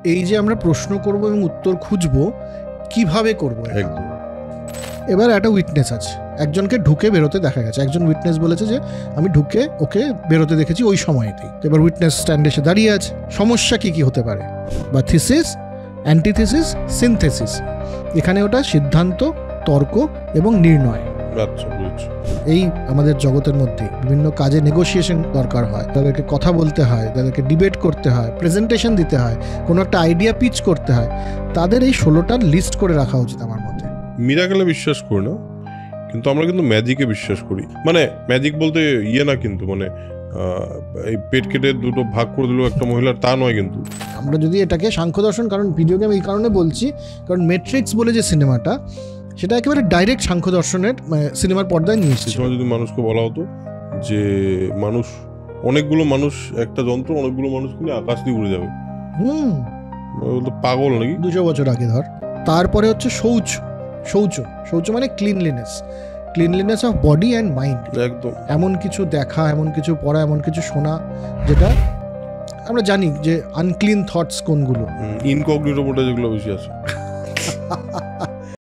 এই যে আমরা প্রশ্ন করব এবং উত্তর খুঁজবো, কিভাবে করবো? একদম। এবার একটা উইটনেস আছে, একজনকে ঢুকে বেরোতে দেখা গেছে, একজন উইটনেস বলেছে যে আমি ঢুকে ওকে বেরোতে দেখেছি ওই সময়তেই। এবার উইটনেস স্ট্যান্ডে এসে দাঁড়িয়ে আছে, সমস্যা কি কি হতে পারে? বা থিসিস, অ্যান্টিথিসিস, সিনথেসিস, এখানে ওটা সিদ্ধান্ত, তর্ক এবং নির্ণয়। আচ্ছা, বুঝছি। এই আমাদের জগতের মধ্যে বিভিন্ন কাজে নেগোসিয়েশন দরকার হয়, তাদেরকে কথা বলতে হয়, তাদেরকে ডিবেট করতে হয়, প্রেজেন্টেশন দিতে হয়, কোনো একটা আইডিয়া পিচ করতে হয়, তাদের এই 16টার লিস্ট করে রাখা উচিত আমার মতে। মিরাকেলে বিশ্বাস করি না, কিন্তু আমরা কিন্তু ম্যাজিকে বিশ্বাস করি। মানে ম্যাজিক বলতে ইয়ে না, কিন্তু মানে এই পেট কেটে দুটো ভাগ করে দিল একটা মহিলার, তা নয়। কিন্তু আমরা যদি এটাকে সাংখ্য দর্শন, কারণ ভিডিও গেম এই কারণে বলছি, কারণ ম্যাট্রিক্স বলে যে সিনেমাটা, সেটা একেবারে ডাইরেক্ট সাংখ্য দর্শনের সিনেমার পর্দায় নিয়ে এসেছে। যদি মানুষকে বলা হতো যে মানুষ, অনেকগুলো মানুষ একটা যন্ত্র, অনেকগুলো মানুষ কিন্তু আকাশ দিয়ে উড়ে যাবে, পাগল নাকি? 200 বছর আগে ধর। তারপরে হচ্ছে শৌচ। শৌচ মানে cleanliness of body and mind. একদম। এমন কিছু দেখা, এমন কিছু পড়া, এমন কিছু শোনা যেটা আমরা জানি যে আনক্লিন থটস কোনগুলো। ইনকগনিটো মোডে যেগুলো বেশি আছে।